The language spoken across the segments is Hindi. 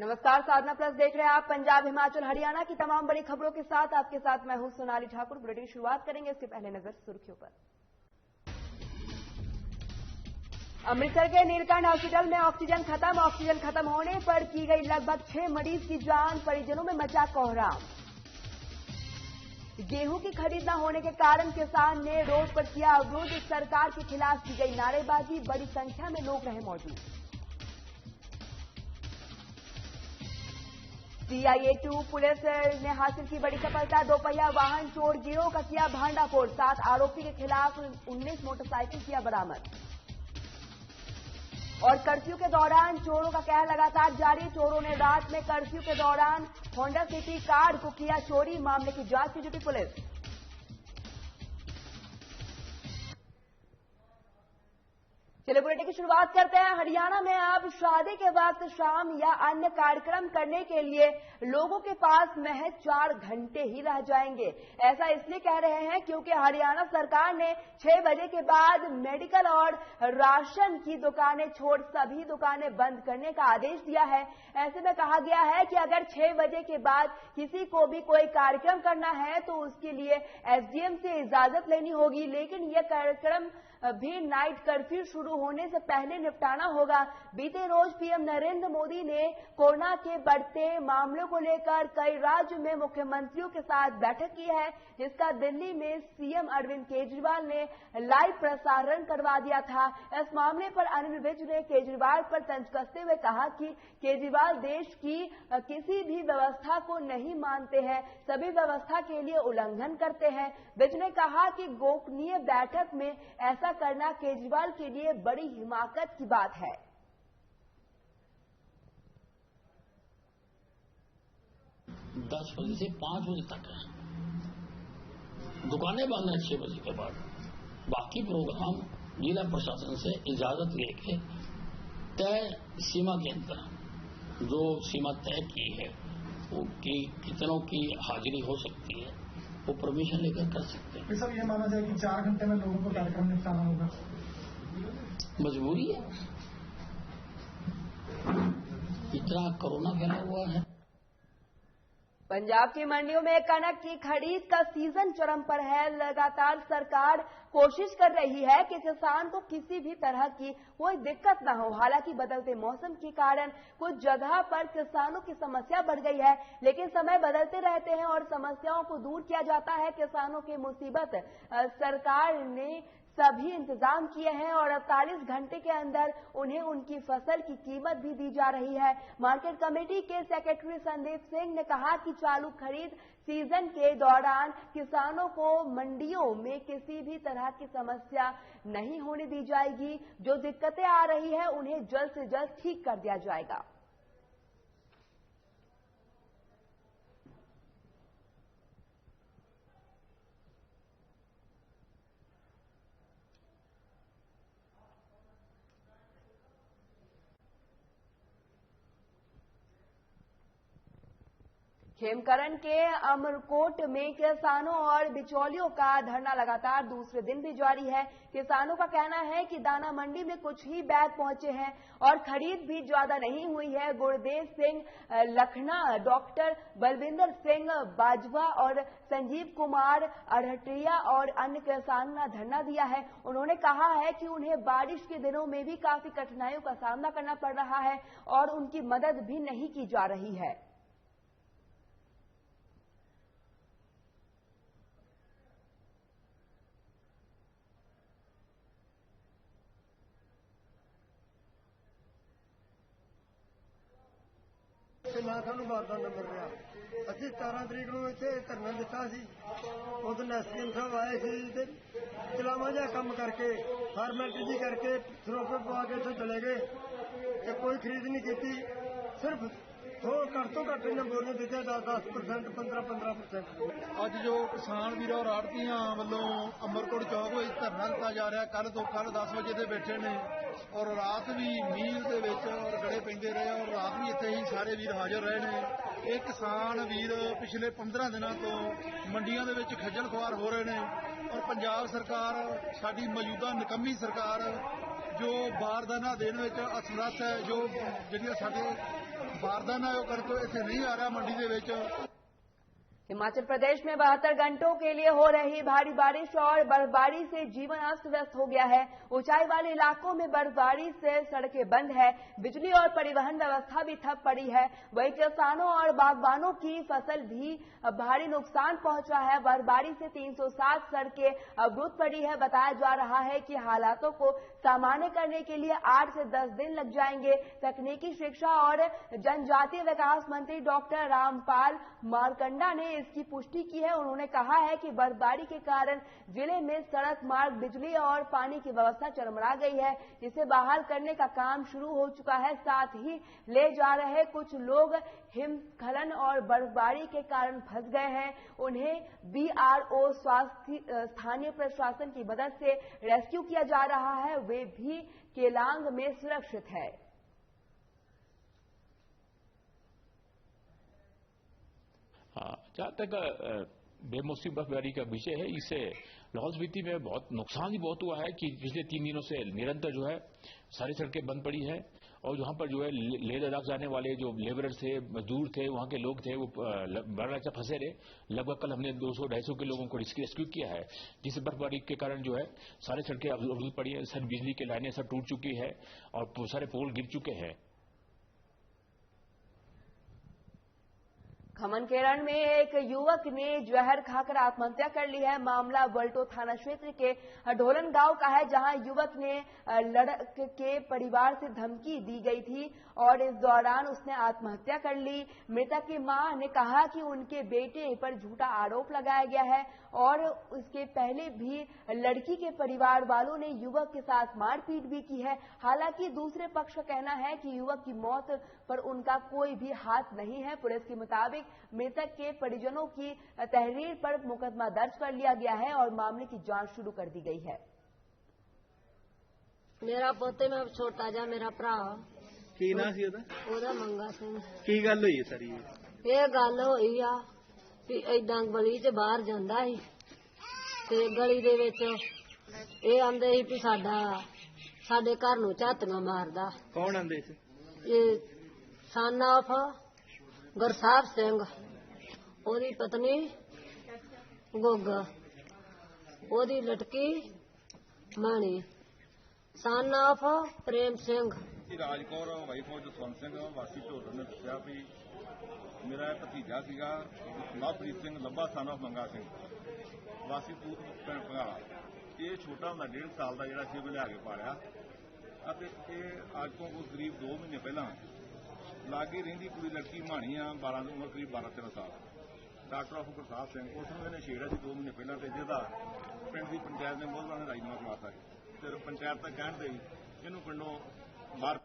नमस्कार, साधना प्लस देख रहे हैं आप। पंजाब, हिमाचल, हरियाणा की तमाम बड़ी खबरों के साथ आपके साथ मैं हूं सोनाली ठाकुर। बुलेटिन शुरुआत करेंगे, इसके पहले नजर सुर्खियों पर। अमृतसर के नीलकंठ हॉस्पिटल में ऑक्सीजन खत्म होने पर की गई लगभग 6 मरीज की जान, परिजनों में मचा कोहराम। गेहूं की खरीद न होने के कारण किसान ने रोड पर किया अवरोध, सरकार के खिलाफ की गई नारेबाजी, बड़ी संख्या में लोग रहे मौजूद। CIA 2 पुलिस ने हासिल की बड़ी सफलता, दोपहिया वाहन चोर गिरोह का किया भांडाफोड़, 7 आरोपी के खिलाफ 19 मोटरसाइकिल किया बरामद। और कर्फ्यू के दौरान चोरों का कहर लगातार जारी, चोरों ने रात में कर्फ्यू के दौरान होंडा सिटी कार को किया चोरी, मामले की जांच में जुटी पुलिस। चलिए बुलेटिन की शुरुआत करते हैं। हरियाणा में अब शादी के वक्त शाम या अन्य कार्यक्रम करने के लिए लोगों के पास महज 4 घंटे ही रह जाएंगे। ऐसा इसलिए कह रहे हैं क्योंकि हरियाणा सरकार ने 6 बजे के बाद मेडिकल और राशन की दुकानें छोड़ सभी दुकानें बंद करने का आदेश दिया है। ऐसे में कहा गया है कि अगर 6 बजे के बाद किसी को भी कोई कार्यक्रम करना है तो उसके लिए SDM से इजाजत लेनी होगी, लेकिन यह कार्यक्रम भी नाइट कर्फ्यू शुरू होने से पहले निपटाना होगा। बीते रोज पीएम नरेंद्र मोदी ने कोरोना के बढ़ते मामलों को लेकर कई राज्यों में मुख्यमंत्रियों के साथ बैठक की है, जिसका दिल्ली में सीएम अरविंद केजरीवाल ने लाइव प्रसारण करवा दिया था। इस मामले पर अनिल विज ने केजरीवाल पर तंज कसते हुए कहा कि केजरीवाल देश की किसी भी व्यवस्था को नहीं मानते हैं, सभी व्यवस्था के लिए उल्लंघन करते हैं। विज ने कहा कि गोपनीय बैठक में ऐसा करना केजरीवाल के लिए बड़ी हिमाकत की बात है। 10 बजे से 5 बजे तक है, दुकानें बंद हैं 6 बजे के बाद। बाकी प्रोग्राम जिला प्रशासन से इजाजत लेके तय सीमा के अंदर जो सीमा तय की है वो कि कितनों की हाजिरी हो सकती है वो परमिशन लेकर कर सकते हैं। सर ये माना जाए कि 4 घंटे में लोगों को कार्यक्रम निपटाना होगा, मजबूरी है, इतना कोरोना फैला हुआ है। पंजाब की मंडियों में कनक की खरीद का सीजन चरम पर है। लगातार सरकार कोशिश कर रही है कि किसान को किसी भी तरह की कोई दिक्कत न हो। हालांकि बदलते मौसम के कारण कुछ जगह पर किसानों की समस्या बढ़ गई है, लेकिन समय बदलते रहते हैं और समस्याओं को दूर किया जाता है। किसानों की मुसीबत सरकार ने सभी इंतजाम किए हैं और 48 घंटे के अंदर उन्हें उनकी फसल की कीमत भी दी जा रही है। मार्केट कमेटी के सेक्रेटरी संदीप सिंह ने कहा कि चालू खरीद सीजन के दौरान किसानों को मंडियों में किसी भी तरह की समस्या नहीं होने दी जाएगी। जो दिक्कतें आ रही है उन्हें जल्द से जल्द ठीक कर दिया जाएगा। खेमकरण के अमरकोट में किसानों और बिचौलियों का धरना लगातार दूसरे दिन भी जारी है। किसानों का कहना है कि दाना मंडी में कुछ ही बैग पहुंचे हैं और खरीद भी ज्यादा नहीं हुई है। गुरदेव सिंह लखना, डॉक्टर बलविंदर सिंह बाजवा और संजीव कुमार अरहटिया और अन्य किसानों ने धरना दिया है। उन्होंने कहा है कि उन्हें बारिश के दिनों में भी काफी कठिनाइयों का सामना करना पड़ रहा है और उनकी मदद भी नहीं की जा रही है। ना सानू बारदाना मिल रहा। असी 17 तरीक को इतने धरना दिता सी, उस दिन SDM साहब आए थे, चलावा जहा कम करके फॉर्मैलिटी जी करके सरोपे पवा के इतों चले गए, कोई खरीद नहीं की। सिर्फ घट तो घट इन्हें बोली दी 10% 15%। अज जो किसान वीर और आड़तियां वालों अमरकोट चौक में धरना दिता जा रहा, कल 10 बजे से बैठे ने और रात भी मील के और गड़े पेंदे रहे और रात भी इतने ही सारे वीर हाजिर रहे ने। ये किसान वीर पिछले 15 दिनों तो मंडियों के खज्जल खुआर हो रहे हैं और पंजाब सरकार साडी मौजूदा निकम्मी सरकार ਜੋ ਬਾਰਦਾਨਾ ਦੇਣ ਵਿੱਚ ਅਸਮਰੱਥ ਹੈ, ਜੋ ਜਿਹੜੀਆਂ ਸਾਡੇ ਬਾਰਦਾਨਾ ਉਹ ਕਰਨ ਤੋਂ ਇੱਥੇ नहीं आ रहा मंडी ਦੇ ਵਿੱਚ। हिमाचल प्रदेश में 72 घंटों के लिए हो रही भारी बारिश और बर्फबारी से जीवन अस्त व्यस्त हो गया है। ऊंचाई वाले इलाकों में बर्फबारी से सड़कें बंद है, बिजली और परिवहन व्यवस्था भी ठप पड़ी है। वहीं किसानों और बागबानों की फसल भी भारी नुकसान पहुंचा है। बर्फबारी से 307 सड़कें अवरुद्ध पड़ी है। बताया जा रहा है कि हालातों को सामान्य करने के लिए 8 से 10 दिन लग जाएंगे। तकनीकी शिक्षा और जनजातीय विकास मंत्री डॉक्टर रामपाल मारकंडा ने इसकी पुष्टि की है। उन्होंने कहा है कि बर्फबारी के कारण जिले में सड़क मार्ग, बिजली और पानी की व्यवस्था चरमरा गई है, जिसे बहाल करने का काम शुरू हो चुका है। साथ ही ले जा रहे कुछ लोग हिमस्खलन और बर्फबारी के कारण फंस गए हैं। उन्हें BRO स्थानीय प्रशासन की मदद से रेस्क्यू किया जा रहा है। वे भी केलांग में सुरक्षित है। जहाँ तक बेमौसमी बर्फबारी का विषय है, इससे लाहौल स्पीति में बहुत नुकसान ही बहुत हुआ है कि पिछले 3 दिनों से निरंतर जो है सारी सड़कें बंद पड़ी है और वहां पर जो है लेह लद्दाख जाने वाले जो लेबर थे, मजदूर थे, वहां के लोग थे, वो बड़ा फंसे रहे। लगभग कल हमने 200-250 के लोगों को रेस्क्यू किया है, जिससे बर्फबारी के कारण जो है सारी सड़कें अवरुद्ध पड़ी है, सब बिजली की लाइनें सब टूट चुकी है और सारे पोल गिर चुके हैं। खमन केरन में एक युवक ने जहर खाकर आत्महत्या कर ली है। मामला वल्टो थाना क्षेत्र के ढोलन गांव का है, जहां युवक ने लड़के के परिवार से धमकी दी गई थी और इस दौरान उसने आत्महत्या कर ली। मृतक की मां ने कहा कि उनके बेटे पर झूठा आरोप लगाया गया है और उसके पहले भी लड़की के परिवार वालों ने युवक के साथ मारपीट भी की है। हालांकि दूसरे पक्ष का कहना है कि युवक की मौत पर उनका कोई भी हाथ नहीं है। पुलिस के मुताबिक मृतक के परिजनों की तहरीर पर मुकदमा दर्ज कर लिया गया है और मामले की जांच शुरू कर दी गई है। मेरा पोते में छोटा जा मेरा भरा की ना सी ओदा मंगा सिंह की गल हुई सारी ये गल होई आ कि इदां गली च बाहर जांदा ਸੀ ਤੇ ਗਲੀ ਦੇ ਵਿੱਚ ਇਹ ਆਂਦੇ ਸੀ ਵੀ ਸਾਡੇ ਘਰ ਨੂੰ ਝਾਤੀਆਂ ਮਾਰਦਾ। ਕੌਣ ਆਂਦੇ ਸੀ? ਇਹ son of ਗੁਰਸਾਹਿਬ ਸਿੰਘ, ਉਹਦੀ ਪਤਨੀ ਗੋਗਾ, ਉਹਦੀ ਲਟਕੀ ਮਾਣੀ, son of Prem Singh. Raj Kaur wife of Jaswant Singh ਵਾਸੀ ਢੋਲਣ ਨੇ ਦੱਸਿਆ ਵੀ ਮੇਰਾ ਭਤੀਜਾ ਸੀਗਾ ਲਵਪ੍ਰੀਤ ਸਿੰਘ ਲੱਭਾ son of ਮੰਗਾ ਸਿੰਘ ਵਾਸੀ ਪੂਤ ਪਿੰਡ ਭੰਗਾਲਾ। ਇਹ ਛੋਟਾ ਹੁੰਦਾ 1.5 ਸਾਲ ਦਾ ਜਿਹੜਾ ਸੀ ਉਹ ਲਿਆ ਕੇ ਪਾਲਿਆ ਅਤੇ ਇਹ ਅੱਜ ਤੋਂ ਕਰੀਬ 2 ਮਹੀਨੇ ਪਹਿਲਾਂ ਲਾਗੇ ਰਹਿੰਦੀ ਕੁੜੀ ਲੜਕੀ ਮਾਣੀ ਆ 12 ਦੀ ਉਮਰ ਕਰੀਬ 12-13 ਸਾਲ ਡਾਕਟਰ ਆਫ ਗੁਰਸਾਹਿਬ ਸਿੰਘ ਉਸ ਨੂੰ ਇਹਨੇ ਛੇੜਿਆ ਸੀ 2 ਮਹੀਨੇ ਪਹਿਲਾਂ ਤੇ ਜਿਹਦਾ ਪਿੰਡ ਦੀ ਪੰਚਾਇਤ ਨੇ ਮੋਹਰਾਂ ਨੇ ਰਾਜਨਾਮਾ ਕਰਵਾਤਾ ਤੇ ਪੰਚਾਇਤ ਤਾਂ ਕਹਿਣ ਦੇ ਇਹਨੂੰ ਪਿੰਡੋਂ ਬਾਹਰ।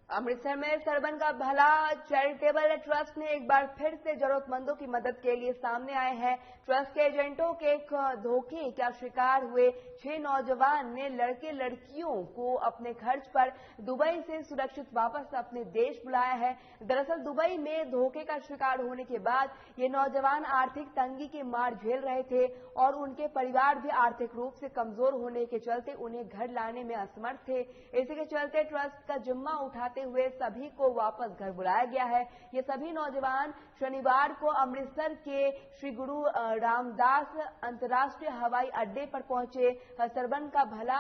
अमृतसर में सरबन का भला चैरिटेबल ट्रस्ट ने एक बार फिर से जरूरतमंदों की मदद के लिए सामने आए हैं। ट्रस्ट के एजेंटों के एक धोखे का शिकार हुए 6 नौजवान ने लड़के लड़कियों को अपने खर्च पर दुबई से सुरक्षित वापस अपने देश बुलाया है। दरअसल दुबई में धोखे का शिकार होने के बाद ये नौजवान आर्थिक तंगी की मार झेल रहे थे और उनके परिवार भी आर्थिक रूप से कमजोर होने के चलते उन्हें घर लाने में असमर्थ थे। इसी के चलते ट्रस्ट का जिम्मा उठाते हुए सभी को वापस घर बुलाया गया है। ये सभी नौजवान शनिवार को अमृतसर के श्री गुरु रामदास अंतर्राष्ट्रीय हवाई अड्डे पर पहुंचे। सरबन का भला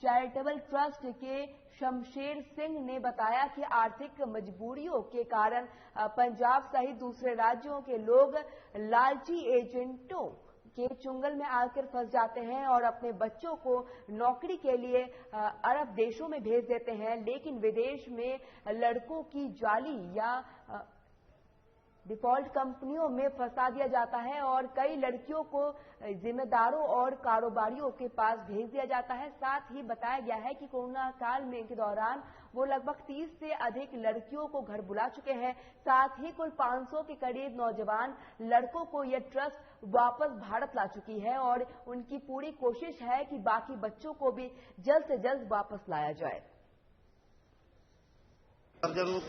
चैरिटेबल ट्रस्ट के शमशेर सिंह ने बताया कि आर्थिक मजबूरियों के कारण पंजाब सहित दूसरे राज्यों के लोग लालची एजेंटों के चुंगल में आकर फंस जाते हैं और अपने बच्चों को नौकरी के लिए अरब देशों में भेज देते हैं, लेकिन विदेश में लड़कों की जाली या डिफॉल्ट कंपनियों में फंसा दिया जाता है और कई लड़कियों को जिम्मेदारों और कारोबारियों के पास भेज दिया जाता है। साथ ही बताया गया है कि कोरोना काल में के दौरान वो लगभग 30 से अधिक लड़कियों को घर बुला चुके हैं। साथ ही कुल 500 के करीब नौजवान लड़कों को यह ट्रस्ट वापस भारत ला चुकी है और उनकी पूरी कोशिश है कि बाकी बच्चों को भी जल्द से जल्द वापस लाया जाए।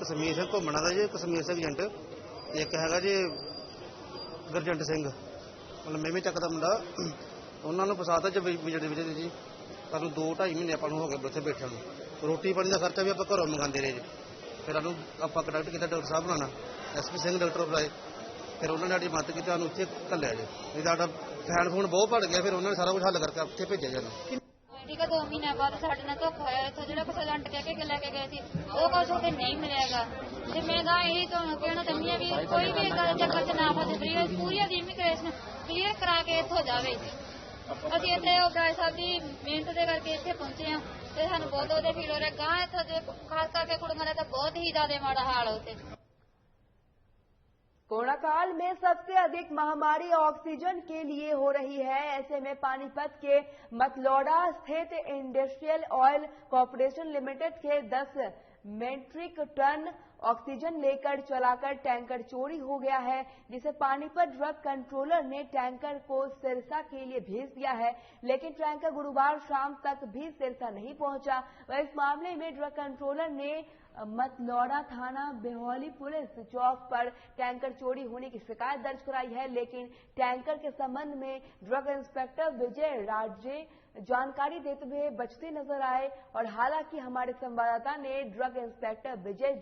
कश्मीर से घूमना था जी, कश्मीर से एजेंट एक हैगा जी गुरजंट सिंह, मतलब मैं भी चकदा मुंडा, उन्होंने फसाता जी विजय जी ਸਾਨੂੰ 2-2.5 ਮਹੀਨੇ ਆਪਾਂ ਨੂੰ ਹੋ ਗਏ ਉੱਥੇ ਬੈਠਿਆਂ ਨੂੰ। ਰੋਟੀ ਪਾਣੀ ਦਾ ਖਰਚਾ ਵੀ ਆਪਾਂ ਘਰੋਂ ਮੰਗਾਉਂਦੇ ਰਹੇ ਜੀ। ਫਿਰ ਸਾਨੂੰ ਆਪਾਂ ਕੰਟੈਕਟ ਕੀਤਾ ਡਾਕਟਰ ਸਾਹਿਬ ਨਾਲ, SP ਸਿੰਘ ਡਾਕਟਰ ਬੁਲਾਏ, ਫਿਰ ਉਹਨਾਂ ਨੇ ਸਾਡੀ ਮਦਦ ਕੀਤੀ, ਸਾਨੂੰ ਇੱਥੇ ਘੱਲਿਆ ਜੀ। ਨਹੀਂ ਸਾਡਾ ਫੈਨ ਫੋਨ ਬਹੁਤ ਭੜ ਗਿਆ, ਫਿਰ ਉਹਨਾਂ ਨੇ ਸਾਰਾ ਕੁਝ ਹੱਲ ਕਰਕੇ ਉੱਥੇ ਭੇਜਿਆ ਸਾਨੂੰ। ਠੀਕ ਹੈ, 2 ਮਹੀਨਿਆਂ ਬਾਅਦ ਸਾਡੇ ਨਾਲ ਧੋਖਾ ਹੋਇਆ। ਇੱਥੋਂ ਜਿਹੜਾ ਕੁਛ ਲੰਟ ਕਹਿ ਕੇ ਲੈ ਕੇ ਗਏ ਸੀ ਉਹ ਕੁਛ ਉੱਥੇ ਨਹੀਂ ਮਿਲਿਆਗਾ। ਤੇ ਮੈਂ ਤਾਂ ਇਹੀ ਤੁਹਾਨੂੰ ਕਹਿਣਾ ਚਾਹੁੰਦੀ ਹਾਂ ਵੀ ਕੋਈ ਵੀ ਗੱਲ ਚੱਕਰ 'ਚ ਨਾ ਫਸੇ, ਪੂਰੀ ਦੀ ਇਮੀਗ੍ਰੇਸ਼ਨ ਕਲੀਅਰ ਕਰਾ ਕੇ ਇੱਥੋਂ ਜਾਵੇ। ਅਸੀਂ ਇੱਥੇ ਉਪਰਾਜ ਸਾਹਿਬ ਦੀ ਮਿਹਨਤ ਦੇ ਕਰਕੇ ਇੱਥੇ ਪਹੁੰਚੇ ਹਾਂ ਤੇ ਸਾਨੂੰ ਬਹੁਤ ਵਧੀਆ ਫੀਲ ਹੋ ਰਿਹਾ। ਗਾਂ ਇੱਥੋਂ ਦੇ ਖਾਸ ਕਰਕੇ ਕੁੜੀਆਂ ਦਾ ਤਾਂ बहुत ही ज्यादा माड़ा हाल होते। कोरोना काल में सबसे अधिक महामारी ऑक्सीजन के लिए हो रही है। ऐसे में पानीपत के मतलौडा स्थित इंडस्ट्रियल ऑयल कॉर्पोरेशन लिमिटेड के 10 मेट्रिक टन ऑक्सीजन लेकर चलाकर टैंकर चोरी हो गया है, जिसे पानीपत ड्रग कंट्रोलर ने टैंकर को सिरसा के लिए भेज दिया है, लेकिन टैंकर गुरुवार शाम तक भी सिरसा नहीं पहुंचा। वह इस मामले में ड्रग कंट्रोलर ने मतलौडा थाना बेहौली पुलिस चौक पर टैंकर चोरी होने की शिकायत दर्ज कराई है, लेकिन टैंकर के संबंध में ड्रग इंस्पेक्टर विजय राजे जानकारी देते हुए बचते नजर आए। और हालांकि हमारे संवाददाता ने ड्रग इंस्पेक्टर विजय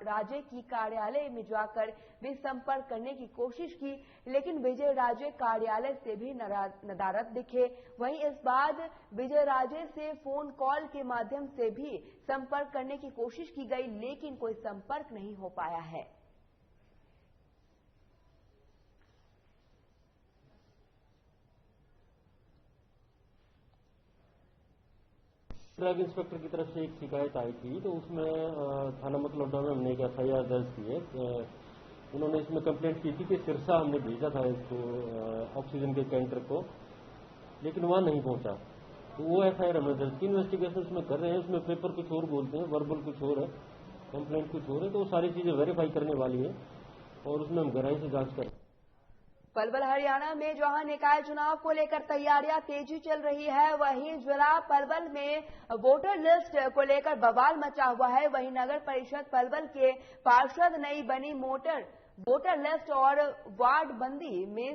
राजे की कार्यालय में जाकर भी संपर्क करने की कोशिश की, लेकिन विजय राजे कार्यालय से भी नदारद दिखे। वहीं इस बाद विजय राजे से फोन कॉल के माध्यम से भी संपर्क करने की कोशिश की गई, लेकिन कोई संपर्क नहीं हो पाया है। ड्रग इंस्पेक्टर की तरफ से एक शिकायत आई थी, तो उसमें थाना मतलौडा में हमने एक FIR दर्ज की है। उन्होंने इसमें कंप्लेंट की थी कि सिरसा हमने भेजा था इसको ऑक्सीजन के कैंटर को, लेकिन वहां नहीं पहुंचा। तो वो FIR हमने दर्ज की, इन्वेस्टिगेशन उसमें कर रहे हैं। उसमें पेपर कुछ और बोलते हैं, वर्बल कुछ और है, कंप्लेंट कुछ और है, तो वो सारी चीजें वेरीफाई करने वाली है और उसमें हम गहराई से जांच करें। पलवल हरियाणा में जहां निकाय चुनाव को लेकर तैयारियां तेजी चल रही है, वहीं जिला पलवल में वोटर लिस्ट को लेकर बवाल मचा हुआ है। वहीं नगर परिषद पलवल के पार्षद नई बनी वोटर लिस्ट और वार्ड बंदी में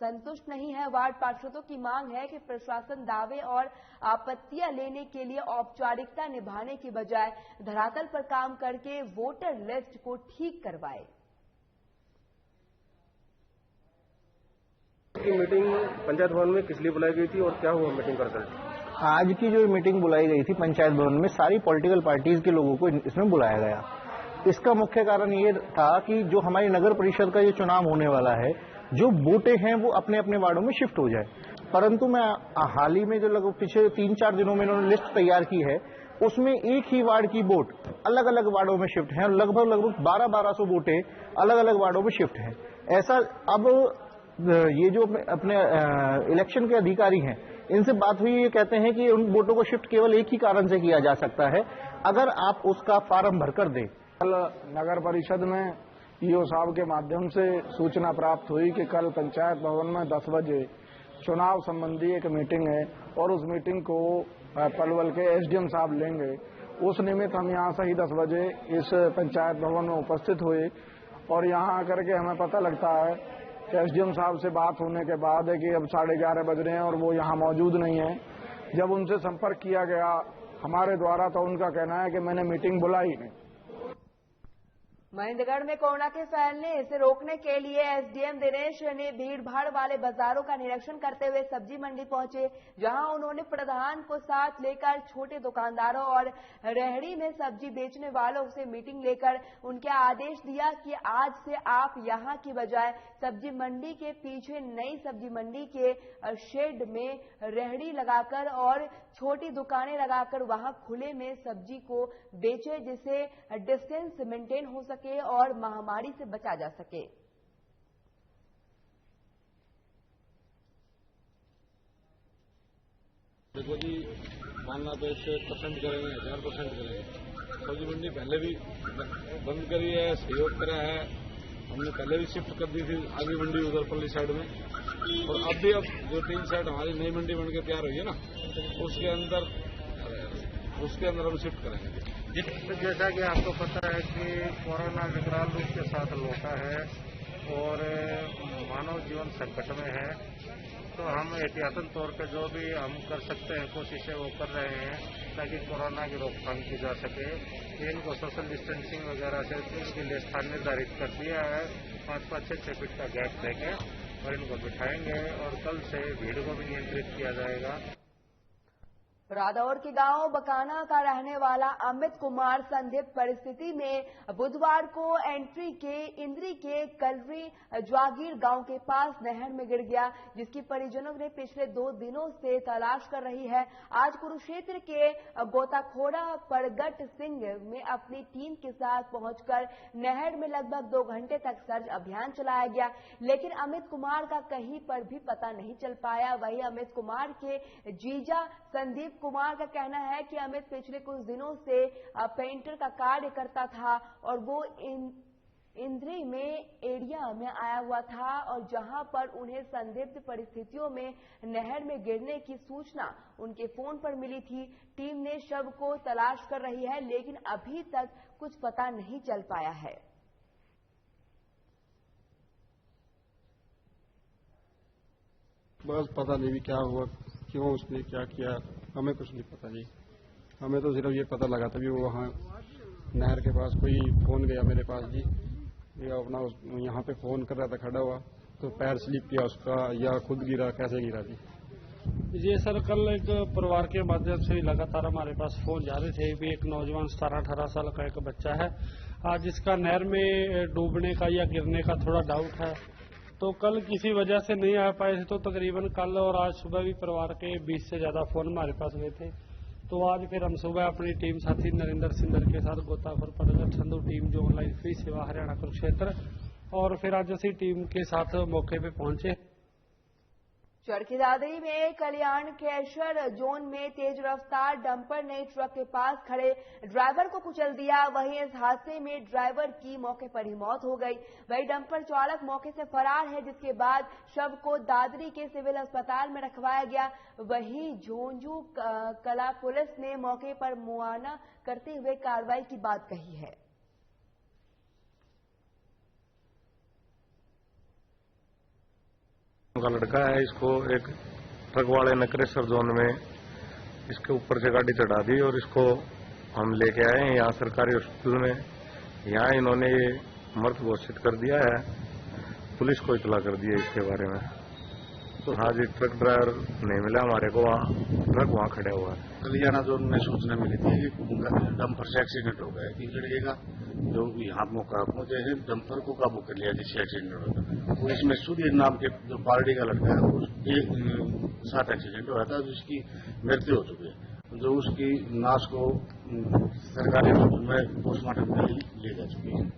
संतुष्ट नहीं है। वार्ड पार्षदों की मांग है कि प्रशासन दावे और आपत्तियां लेने के लिए औपचारिकता निभाने की बजाय धरातल पर काम करके वोटर लिस्ट को ठीक करवाए। की मीटिंग पंचायत भवन में किस लिए बुलाई गई थी और क्या हुआ मीटिंग का रिजल्ट? आज की जो मीटिंग बुलाई गई थी पंचायत भवन में, सारी पॉलिटिकल पार्टीज के लोगों को इसमें बुलाया गया। इसका मुख्य कारण ये था कि जो हमारी नगर परिषद का ये चुनाव होने वाला है, जो वोटें हैं वो अपने अपने वार्डों में शिफ्ट हो जाए। परंतु मैं हाल ही में जो लगभग पिछले 3-4 दिनों में इन्होंने लिस्ट तैयार की है, उसमें एक ही वार्ड की वोट अलग अलग वार्डों में शिफ्ट है। लगभग 1200 वोटें अलग अलग वार्डों में शिफ्ट है। ऐसा अब ये जो अपने इलेक्शन के अधिकारी हैं, इनसे बात हुई, ये कहते हैं कि उन वोटों को शिफ्ट केवल एक ही कारण से किया जा सकता है, अगर आप उसका फार्म भरकर दें। कल नगर परिषद में ईओ साहब के माध्यम से सूचना प्राप्त हुई कि कल पंचायत भवन में 10 बजे चुनाव संबंधी एक मीटिंग है और उस मीटिंग को पलवल के SDM साहब लेंगे। उस निमित्त हम यहाँ से ही 10 बजे इस पंचायत भवन में उपस्थित हुए और यहाँ आकर के हमें पता लगता है कि SDM साहब से बात होने के बाद है कि अब 11:30 बज रहे हैं और वो यहाँ मौजूद नहीं है। जब उनसे संपर्क किया गया हमारे द्वारा, तो उनका कहना है कि मैंने मीटिंग बुलाई नहीं। महेंद्रगढ़ में कोरोना के फैलने से रोकने के लिए SDM दिनेश ने भीड़ भाड़ वाले बाजारों का निरीक्षण करते हुए सब्जी मंडी पहुंचे, जहां उन्होंने प्रधान को साथ लेकर छोटे दुकानदारों और रेहड़ी में सब्जी बेचने वालों से मीटिंग लेकर उनके आदेश दिया कि आज से आप यहां की बजाय सब्जी मंडी के पीछे नई सब्जी मंडी के शेड में रेहड़ी लगाकर और छोटी दुकानें लगाकर वहां खुले में सब्जी को बेचे, जिससे डिस्टेंस मेंटेन हो सके और महामारी से बचा जा सके। देखो जी, मानना तो इससे % करेंगे, 1000% करेंगे। सब्जी मंडी पहले भी बंद करी है, सहयोग करा है, हमने पहले भी शिफ्ट कर दी थी आगे मंडी उधरपल्ली साइड में, और अब भी जो 3 साइड हमारी नई मंडी बनकर तैयार हुई है ना, उसके अंदर हम शिफ्ट करेंगे। जैसा कि आपको पता है कि कोरोना विकराल रूप के साथ लौटा है और मानव जीवन संकट में है, तो हम एहतियातन तौर पे जो भी हम कर सकते हैं कोशिशें वो कर रहे हैं ताकि कोरोना की रोकथाम की जा सके। इनको सोशल डिस्टेंसिंग वगैरह से इनके लिए स्थान निर्धारित कर दिया है, 5-5, 6-6 फीट का गैप देंगे और इनको बिठाएंगे और कल से भीड़ को भी नियंत्रित किया जाएगा। रादौर के गांव बकाना का रहने वाला अमित कुमार संदिग्ध परिस्थिति में बुधवार को एंट्री के इंद्री के कलरी जागीर गांव के पास नहर में गिर गया, जिसकी परिजनों ने पिछले 2 दिनों से तलाश कर रही है। आज कुरुक्षेत्र के गोताखोड़ा परगट सिंह में अपनी टीम के साथ पहुंचकर नहर में लगभग 2 घंटे तक सर्च अभियान चलाया गया, लेकिन अमित कुमार का कहीं पर भी पता नहीं चल पाया। वही अमित कुमार के जीजा संदीप कुमार का कहना है कि अमित पिछले कुछ दिनों से पेंटर का कार्य करता था और वो इंद्री में एरिया में आया हुआ था और जहां पर उन्हें संदिग्ध परिस्थितियों में नहर में गिरने की सूचना उनके फोन पर मिली थी। टीम ने शव को तलाश कर रही है, लेकिन अभी तक कुछ पता नहीं चल पाया है। बस पता नहीं भी क्या हुआ, क्यों उसने क्या किया, हमें कुछ नहीं पता जी। हमें तो सिर्फ ये पता लगा था भी वो वहाँ नहर के पास कोई फोन गया मेरे पास जी, ये अपना यहाँ पे फोन कर रहा था खड़ा हुआ, तो पैर स्लिप किया उसका या खुद गिरा, कैसे गिरा जी। ये सर कल एक परिवार के माध्यम से लगातार हमारे पास फोन जा रहे थे भी एक नौजवान 17-18 साल का एक बच्चा है आज जिसका नहर में डूबने का या गिरने का थोड़ा डाउट है, तो कल किसी वजह से नहीं आ पाए थे। तो तकरीबन कल और आज सुबह भी परिवार के 20 से ज्यादा फोन हमारे पास गए थे। तो आज फिर हम सुबह अपनी टीम साथी नरेंद्र सिंदर के साथ गोताखोर परगट संधू टीम जो ऑनलाइन फ्री सेवा हरियाणा कुरुक्षेत्र, और फिर आज उसी टीम के साथ मौके पे पहुंचे। चरखी दादरी में कल्याण कैशर जोन में तेज रफ्तार डंपर ने ट्रक के पास खड़े ड्राइवर को कुचल दिया। वहीं इस हादसे में ड्राइवर की मौके पर ही मौत हो गई। वहीं डंपर चालक मौके से फरार है, जिसके बाद शव को दादरी के सिविल अस्पताल में रखवाया गया। वहीं झोंझू कला पुलिस ने मौके पर मुआयना करते हुए कार्रवाई की बात कही है। का लड़का है, इसको एक ट्रक वाले ने क्रेशर जोन में इसके ऊपर से गाड़ी चढ़ा दी और इसको हम लेके आए हैं यहाँ सरकारी हॉस्पिटल में। यहाँ इन्होंने ये मृत घोषित कर दिया है, पुलिस को इतला कर दिया इसके बारे में। तो हाँ जी, ट्रक ड्राइवर नहीं मिला हमारे को, वहाँ ट्रक वहाँ खड़ा हुआ है। कल्याणा जोन में सूचना मिली थी कि डंपर से एक्सीडेंट हो गया, 3 लड़के का जो यहाँ मौका पहुंचे हैं, डंपर को काबू कर लिया जिससे एक्सीडेंट होगा। तो इसमें सूर्य नाम के जो पार्टी का लड़का है उसके साथ एक्सीडेंट हुआ था, जिसकी मृत्यु हो चुकी है। जो उसकी लाश को सरकारी हॉस्पिटल में पोस्टमार्टम के लिए ले जा चुकी है।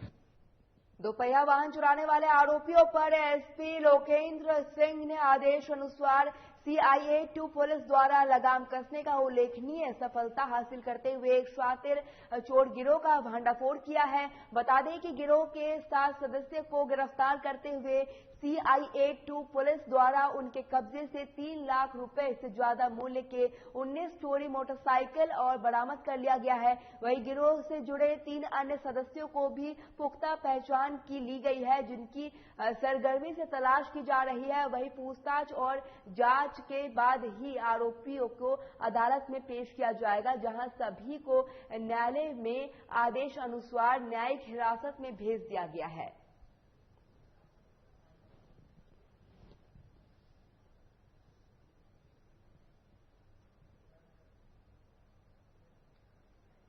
दोपहिया वाहन चुराने वाले आरोपियों पर एसपी लोकेंद्र सिंह ने आदेश अनुसार CIA 2 पुलिस द्वारा लगाम कसने का उल्लेखनीय सफलता हासिल करते हुए एक शातिर चोर गिरोह का भंडाफोड़ किया है। बता दें कि गिरोह के 7 सदस्य को गिरफ्तार करते हुए CIA 2 पुलिस द्वारा उनके कब्जे से 3 लाख रुपए से ज्यादा मूल्य के 19 चोरी मोटरसाइकिल और बरामद कर लिया गया है। वही गिरोह से जुड़े 3 अन्य सदस्यों को भी पुख्ता पहचान की ली गई है, जिनकी सरगर्मी से तलाश की जा रही है। वही पूछताछ और जांच के बाद ही आरोपियों को अदालत में पेश किया जाएगा, जहां सभी को न्यायालय में आदेश अनुसार न्यायिक हिरासत में भेज दिया गया है।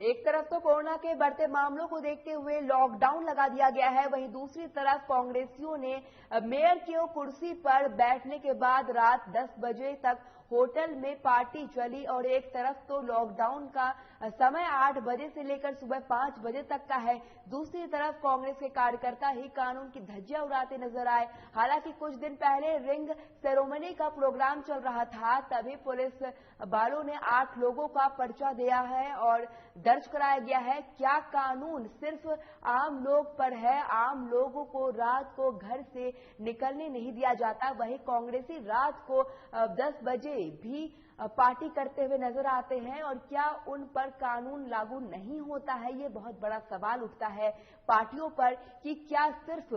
एक तरफ तो कोरोना के बढ़ते मामलों को देखते हुए लॉकडाउन लगा दिया गया है, वहीं दूसरी तरफ कांग्रेसियों ने मेयर की कुर्सी पर बैठने के बाद रात 10 बजे तक होटल में पार्टी चली और एक तरफ तो लॉकडाउन का समय 8 बजे से लेकर सुबह 5 बजे तक का है, दूसरी तरफ कांग्रेस के कार्यकर्ता ही कानून की धज्जियां उड़ाते नजर आए। हालांकि कुछ दिन पहले रिंग सेरेमनी का प्रोग्राम चल रहा था, तभी पुलिस वालों ने 8 लोगों का पर्चा दिया है और दर्ज कराया गया है। क्या कानून सिर्फ आम लोग पर है? आम लोगों को रात को घर से निकलने नहीं दिया जाता। वहीं कांग्रेसी रात को 10 बजे भी पार्टी करते हुए नजर आते हैं और क्या उन पर कानून लागू नहीं होता है? ये बहुत बड़ा सवाल उठता है पार्टियों पर कि क्या सिर्फ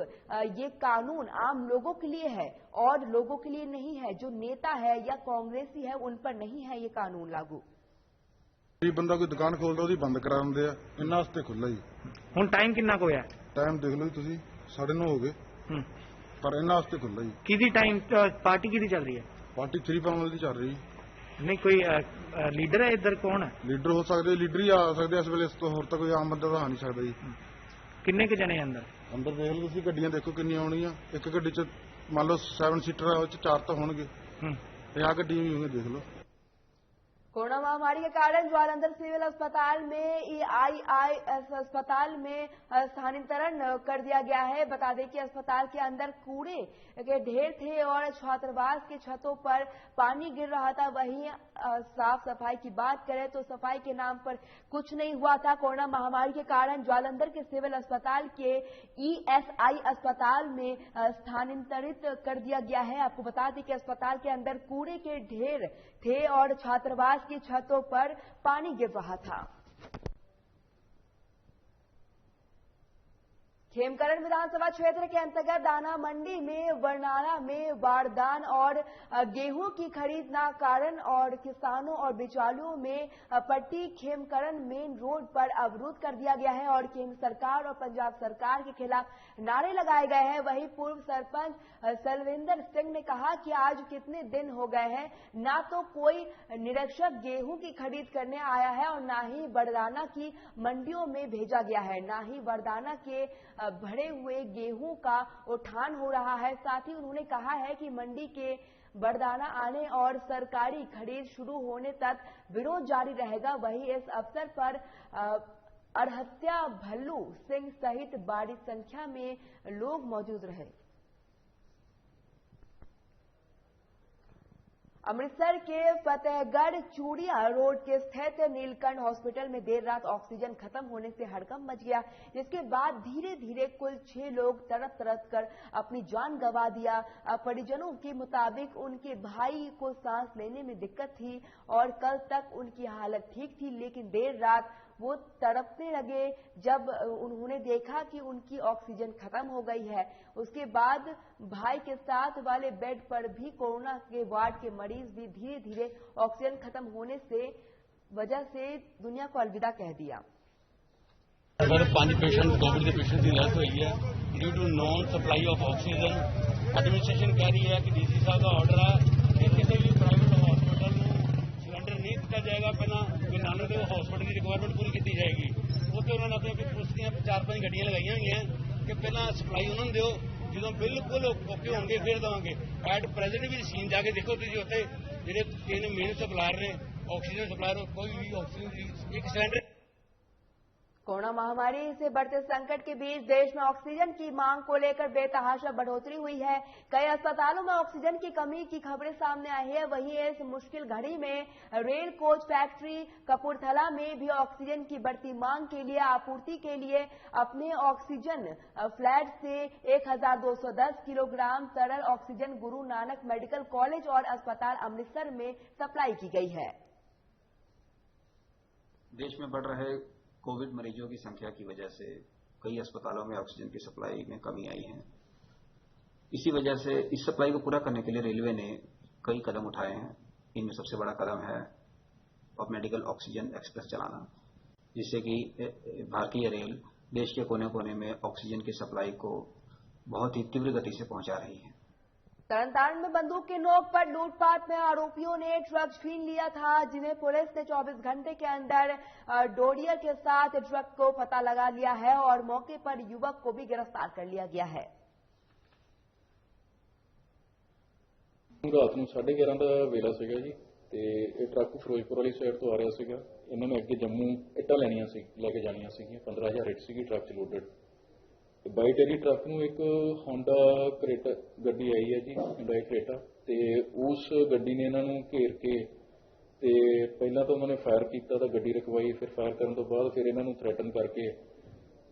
ये कानून आम लोगों के लिए है और लोगों के लिए नहीं है? जो नेता है या कांग्रेसी है उन पर नहीं है ये कानून लागू। ਬੰਦਾ ਕੋਈ ਦੁਕਾਨ ਖੋਲਦਾ ਉਹਦੀ ਬੰਦ ਕਰਾ ਦਿੰਦੇ ਆ, ਇਹਨਾਂ ਵਾਸਤੇ ਖੁੱਲ੍ਹਾ ਜੀ। ਹੁਣ ਟਾਈਮ ਕਿੰਨਾ ਕੁ ਹੋਇਆ? ਟਾਈਮ ਦੇਖ ਲਓ ਜੀ ਤੁਸੀਂ, 9:30 ਹੋ ਗਏ, ਪਰ ਇਹਨਾਂ ਵਾਸਤੇ ਖੁੱਲ੍ਹਾ ਜੀ। ਕਿਹਦੀ ਟਾਈਮ ਪਾਰਟੀ ਕਿਹਦੀ ਚੱਲ ਰਹੀ ਹੈ? ਪਾਰਟੀ 3 ਪੈਨਲ ਦੀ ਚੱਲ ਰਹੀ। ਨਹੀਂ ਕੋਈ ਲੀਡਰ ਹੈ ਇੱਧਰ? ਕੌਣ ਹੈ ਲੀਡਰ? ਹੋ ਸਕਦੇ ਲੀਡਰ ਹੀ ਆ ਸਕਦੇ ਇਸ ਵੇਲੇ, ਇਸ ਤੋਂ ਹੋਰ ਤਾਂ ਕੋਈ ਆਮ ਬੰਦਾ ਤਾਂ ਆ ਨਹੀਂ ਸਕਦਾ ਜੀ। ਕਿੰਨੇ ਕੁ ਜਣੇ ਅੰਦਰ? ਅੰਦਰ ਦੇਖ ਲਓ ਤੁਸੀਂ, ਗੱਡੀਆਂ ਦੇਖੋ ਕਿੰਨੀਆਂ ਆਉਣੀਆਂ। ਇੱਕ ਗੱਡੀ 'ਚ ਮੰਨ ਲਓ 7 ਸੀਟਰ ਹੈ, ਉਹ 'ਚ 4 ਤਾਂ ਹੋਣਗੇ, 50 ਗੱਡੀਆਂ ਵੀ ਹੋਣਗੀਆਂ, देख लो। कोरोना महामारी के कारण जालंधर सिविल अस्पताल में EIIS अस्पताल में स्थानांतरण कर दिया गया है। बता दें कि अस्पताल के अंदर कूड़े के ढेर थे और छात्रावास की छतों पर पानी गिर रहा था। वहीं साफ सफाई की बात करें तो सफाई के नाम पर कुछ नहीं हुआ था। कोरोना महामारी के कारण जालंधर के सिविल अस्पताल के ESI अस्पताल में स्थानांतरित कर दिया गया है। आपको बता दें कि अस्पताल के अंदर कूड़े के ढेर थे और छात्रावास की छतों पर पानी गिर रहा था। खेमकरण विधानसभा क्षेत्र के अंतर्गत दाना मंडी में बरनाला में बारदान और गेहूं की खरीद न कारण और किसानों और बिचौलियों में पट्टी खेमकरण मेन रोड पर अवरुद्ध कर दिया गया है और केंद्र सरकार और पंजाब सरकार के खिलाफ नारे लगाए गए हैं। वहीं पूर्व सरपंच सलविंदर सिंह ने कहा कि आज कितने दिन हो गए हैं, ना तो कोई निरीक्षक गेहूं की खरीद करने आया है और ना ही बरदाना की मंडियों में भेजा गया है, ना ही बरदाना के भरे हुए गेहूं का उठान हो रहा है। साथ ही उन्होंने कहा है कि मंडी के बरदाना आने और सरकारी खरीद शुरू होने तक विरोध जारी रहेगा। वहीं इस अवसर पर अड़हत्या भल्लू सिंह सहित बड़ी संख्या में लोग मौजूद रहे। अमृतसर के फतेहगढ़ चूड़िया रोड के स्थित नीलकंठ हॉस्पिटल में देर रात ऑक्सीजन खत्म होने से हड़कंप मच गया, जिसके बाद धीरे धीरे कुल 6 लोग तड़प कर अपनी जान गंवा दिया। परिजनों के मुताबिक उनके भाई को सांस लेने में दिक्कत थी और कल तक उनकी हालत ठीक थी, लेकिन देर रात वो तड़पने लगे जब उन्होंने देखा कि उनकी ऑक्सीजन खत्म हो गई है। उसके बाद भाई के साथ वाले बेड पर भी कोरोना के वार्ड के मरीज भी धीरे धीरे ऑक्सीजन खत्म होने से वजह से दुनिया को अलविदा कह दिया। सर 5 पेशेंट कोविड के पेशेंट की डेथ हुई है due to non supply of oxygen. Administration कह रही है कि डीसी साहब का ऑर्डर है कि किसी भी प्राइवेट हॉस्पिटल में सिलेंडर नहीं दिता जाएगा, पहला नानों के हॉस्पिटल की रिक्वायरमेंट पूरी की जाएगी। उत्तर उन्होंने अपने पुलिस 4-5 गड्डियां लगाई हुई हैं कि पहला सप्लाई उन्होंने दो, जो बिल्कुल ओके होंगे फिर देवांगे। एट प्रेजेंट भी सीन जाके देखो तुम उत्थे जो 3 मेन सप्लायर ने ऑक्सीजन सप्लायर, कोई भी ऑक्सीजन एक सिलेंडर। कोरोना महामारी से बढ़ते संकट के बीच देश में ऑक्सीजन की मांग को लेकर बेतहाशा बढ़ोतरी हुई है। कई अस्पतालों में ऑक्सीजन की कमी की खबरें सामने आई है। वहीं इस मुश्किल घड़ी में रेल कोच फैक्ट्री कपूरथला में भी ऑक्सीजन की बढ़ती मांग के लिए आपूर्ति के लिए अपने ऑक्सीजन फ्लैट से 1210 किलोग्राम तरल oxygen Guru Nanak medical college और अस्पताल अमृतसर में सप्लाई की गई है। देश में बढ़ रहे कोविड मरीजों की संख्या की वजह से कई अस्पतालों में ऑक्सीजन की सप्लाई में कमी आई है। इसी वजह से इस सप्लाई को पूरा करने के लिए रेलवे ने कई कदम उठाए हैं। इनमें सबसे बड़ा कदम है अब मेडिकल ऑक्सीजन एक्सप्रेस चलाना, जिससे कि भारतीय रेल देश के कोने कोने में ऑक्सीजन की सप्लाई को बहुत ही तीव्र गति से पहुंचा रही है। तरनतारण में बंदूक के नोक पर लूटपाट में आरोपियों ने ट्रक छीन लिया था, जिन्हें पुलिस ने 24 घंटे के अंदर डोरियर के साथ ट्रक को पता लगा लिया है और मौके पर युवक को भी गिरफ्तार कर लिया गया है। रात ਨੂੰ 11:30 ਦਾ ਵੇਲਾ ਸੀਗਾ ਜੀ ਤੇ ਇਹ ਟਰੱਕ ਫਿਰੋਜ਼ਪੁਰ ਵਾਲੀ ਸਾਈਡ ਤੋਂ ਆ ਰਿਹਾ ਸੀਗਾ। ਇਹਨਾਂ ਨੇ ਅੱਗੇ ਜੰਮੂ ਇੱਟਾਂ ਲੈਣੀਆਂ ਸੀ, ਲੈ ਕੇ ਜਾਣੀਆਂ ਸੀਗੀਆਂ। 15,000 ਇੱਟ ਸੀਗੀ ਟਰੱਕ 'ਚ ਲੋਡਡ। ਬਾਈ ਟੈਰੀ ਟਰੱਕ ਨੂੰ ਇੱਕ ਹੋਂਡਾ ਕਰੇਟਾ ਗੱਡੀ ਆਈ ਹੈ ਜੀ, ਹੁੰਡਾਈ ਕਰੇਟਾ, ਤੇ ਉਸ ਗੱਡੀ ਨੇ ਇਹਨਾਂ ਨੂੰ ਘੇਰ ਕੇ ਤੇ ਪਹਿਲਾਂ ਤਾਂ ਉਹਨਾਂ ਨੇ ਫਾਇਰ ਕੀਤਾ ਤਾਂ ਗੱਡੀ ਰੁਕਵਾਈ। ਫਿਰ ਫਾਇਰ ਕਰਨ ਤੋਂ ਬਾਅਦ ਫਿਰ ਇਹਨਾਂ ਨੂੰ ਥ੍ਰੈਟਨ ਕਰਕੇ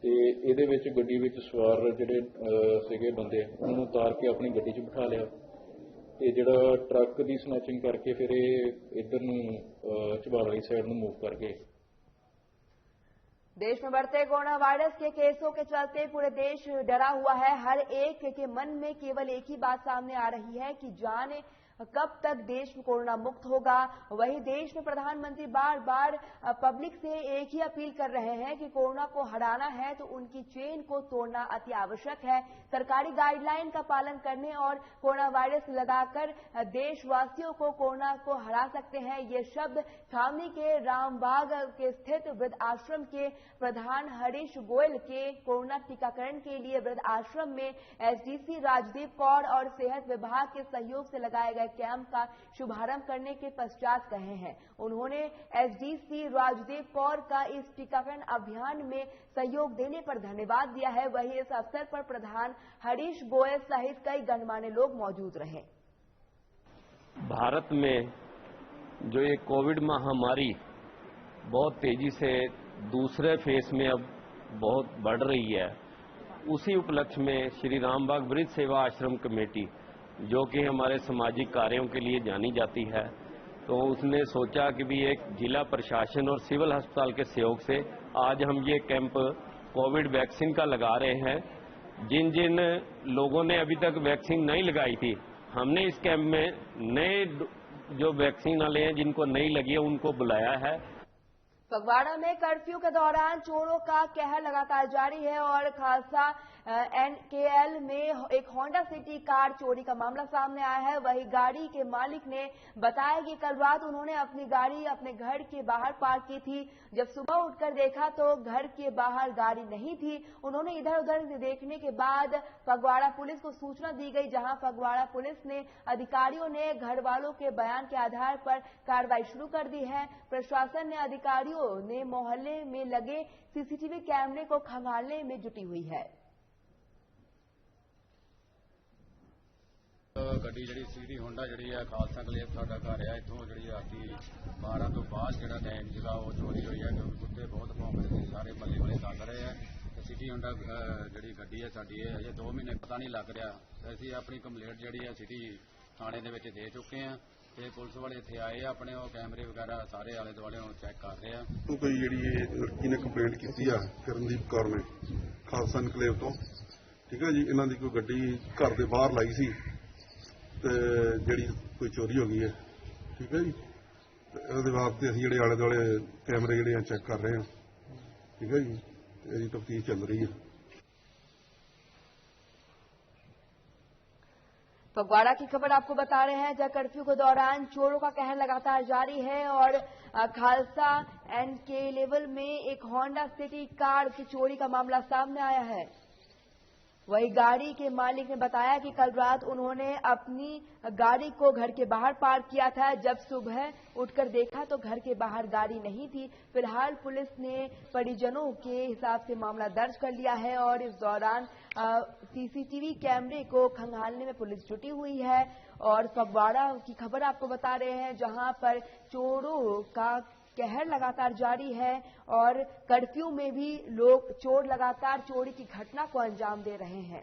ਤੇ ਇਹਦੇ ਵਿੱਚ ਗੱਡੀ ਵਿੱਚ ਸਵਾਰ ਜਿਹੜੇ ਸੀਗੇ ਬੰਦੇ ਉਹਨਾਂ ਨੂੰ ਉਤਾਰ ਕੇ ਆਪਣੀ ਗੱਡੀ 'ਚ ਬਿਠਾ ਲਿਆ ਤੇ ਜਿਹੜਾ ਟਰੱਕ ਦੀ ਸਨੈਚਿੰਗ ਕਰਕੇ ਫਿਰ ਇਹ ਇੱਧਰ ਨੂੰ ਝਬਾਲ ਵਾਲੀ ਸਾਈਡ ਨੂੰ मूव करके। देश में बढ़ते कोरोना वायरस के केसों के चलते पूरे देश डरा हुआ है। हर एक के मन में केवल एक ही बात सामने आ रही है कि जाने कब तक देश में कोरोना मुक्त होगा। वही देश में प्रधानमंत्री बार बार पब्लिक से एक ही अपील कर रहे हैं कि कोरोना को हराना है तो उनकी चेन को तोड़ना अति आवश्यक है। सरकारी गाइडलाइन का पालन करने और कोरोना वायरस लगाकर देशवासियों को कोरोना को हरा सकते हैं। ये शब्द छावनी के रामबाग के स्थित वृद्ध आश्रम के प्रधान हरीश गोयल के कोरोना टीकाकरण के लिए वृद्ध आश्रम में एसडीसी राजदीप कौर और सेहत विभाग के सहयोग से लगाए गए कैंप का शुभारंभ करने के पश्चात कहे हैं। उन्होंने एसडीसी राजदीप कौर का इस टीकाकरण अभियान में सहयोग देने पर धन्यवाद दिया है। वहीं इस अवसर पर प्रधान हरीश गोयल सहित कई गणमान्य लोग मौजूद रहे। भारत में जो ये कोविड महामारी बहुत तेजी से दूसरे फेज में अब बहुत बढ़ रही है, उसी उपलक्ष्य में श्री रामबाग वृद्ध सेवा आश्रम कमेटी जो कि हमारे सामाजिक कार्यों के लिए जानी जाती है, तो उसने सोचा कि भी एक जिला प्रशासन और सिविल अस्पताल के सहयोग से आज हम ये कैंप कोविड वैक्सीन का लगा रहे हैं। जिन जिन लोगों ने अभी तक वैक्सीन नहीं लगाई थी, हमने इस कैंप में नए जो वैक्सीन वाले हैं जिनको नहीं लगी है उनको बुलाया है। फगवाड़ा में कर्फ्यू के दौरान चोरों का कहर लगातार जारी है और खालसा NKL में एक होंडा सिटी कार चोरी का मामला सामने आया है। वही गाड़ी के मालिक ने बताया कि कल रात उन्होंने अपनी गाड़ी अपने घर के बाहर पार्क की थी। जब सुबह उठकर देखा तो घर के बाहर गाड़ी नहीं थी। उन्होंने इधर उधर देखने के बाद फगवाड़ा पुलिस को सूचना दी गई, जहां फगवाड़ा पुलिस ने अधिकारियों ने घर वालों के बयान के आधार पर कार्रवाई शुरू कर दी है। प्रशासन ने अधिकारियों ने मोहल्ले में लगे सीसीटीवी कैमरे को खंगालने में जुटी हुई है। ਗੱਡੀ ਜਿਹੜੀ ਸੀਡੀ ਹੋਂਡਾ ਜਿਹੜੀ ਆ ਖਾਲਸਾ ਕਲੇਬ ਸਾਡਾ ਘਰ ਆ, ਇੱਥੋਂ ਜਿਹੜੀ ਰਾਤੀ 12 ਤੋਂ ਬਾਅਦ ਜਿਹੜਾ ਟਾਈਮ ਸੀਗਾ ਉਹ ਚੋਰੀ ਹੋਈ ਹੈ, ਕਿਉਂਕਿ ਕੁੱਤੇ ਬਹੁਤ ਭੌਂਕਦੇ ਸੀ, ਸਾਰੇ ਮੱਲੇ ਵਾਲੇ ਦੱਸ ਰਹੇ ਆ। ਤੇ ਸਿਟੀ ਹੋਂਡਾ ਜਿਹੜੀ ਗੱਡੀ ਹੈ ਸਾਡੀ ਇਹ ਅਜੇ 2 ਮਹੀਨੇ ਪਤਾ ਨਹੀਂ ਲੱਗ ਰਿਹਾ। ਅਸੀਂ ਆਪਣੀ ਕੰਪਲੇਂਟ ਜਿਹੜੀ ਆ ਸਿਟੀ ਥਾਣੇ ਦੇ ਵਿੱਚ ਦੇ ਚੁੱਕੇ ਆ ਤੇ ਪੁਲਿਸ ਵਾਲੇ ਇੱਥੇ ਆਏ ਆ, ਆਪਣੇ ਉਹ ਕੈਮਰੇ ਵਗੈਰਾ ਸਾਰੇ ਆਲੇ ਦੁਆਲੇ ਹੁਣ ਚੈੱਕ ਕਰ ਰਹੇ ਆ। ਕੋਈ ਜਿਹੜੀ ਇਹ ਲੜਕੀ ਨੇ ਕੰਪਲੇਂਟ ਕੀਤੀ ਆ ਕਰਨਦੀਪ ਕੌਰ ਨੇ ਖਾਲਸਾ ਇਨਕਲੇਵ ਤੋਂ, ਠੀਕ ਹੈ ਜੀ। ਇਹਨਾਂ ਦੀ ਕੋਈ ਗੱਡੀ ਘਰ ਦੇ ਬਾਹਰ ਲਾਈ ਸੀ ਤੇ ਜਿਹੜੀ ਕੋਈ ਚੋਰੀ ਹੋ ਗਈ ਹੈ, ਠੀਕ ਹੈ ਜੀ। ਉਹਦੇ ਵਾਸਤੇ ਅਸੀਂ ਜਿਹੜੇ ਆਲੇ ਦੁਆਲੇ ਕੈਮਰੇ ਜਿਹੜੇ ਆ ਚੈੱਕ ਕਰ ਰਹੇ ਹਾਂ, ਠੀਕ ਹੈ ਜੀ। ਇਹਦੀ ਤਫਤੀਸ਼ ਚੱਲ ਰਹੀ ਹੈ। फगवाड़ा की खबर आपको बता रहे हैं, जहां कर्फ्यू के दौरान चोरों का कहर लगातार जारी है और खालसा NK लेवल में एक होंडा सिटी कार की चोरी का मामला सामने आया है। वही गाड़ी के मालिक ने बताया कि कल रात उन्होंने अपनी गाड़ी को घर के बाहर पार्क किया था। जब सुबह उठकर देखा तो घर के बाहर गाड़ी नहीं थी। फिलहाल पुलिस ने परिजनों के हिसाब से मामला दर्ज कर लिया है और इस दौरान सीसीटीवी कैमरे को खंगालने में पुलिस जुटी हुई है। और फगवाड़ा की खबर आपको बता रहे हैं, जहां पर चोरों का कहर लगातार जारी है और कर्फ्यू में भी लोग चोर लगातार चोरी की घटना को अंजाम दे रहे हैं।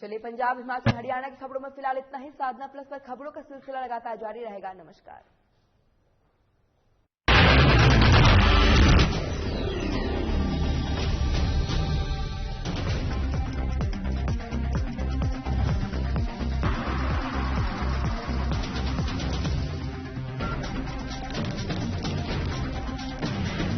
चलिए, पंजाब, हिमाचल, हरियाणा की खबरों में फिलहाल इतना ही। साधना प्लस पर खबरों का सिलसिला लगातार जारी रहेगा। नमस्कार।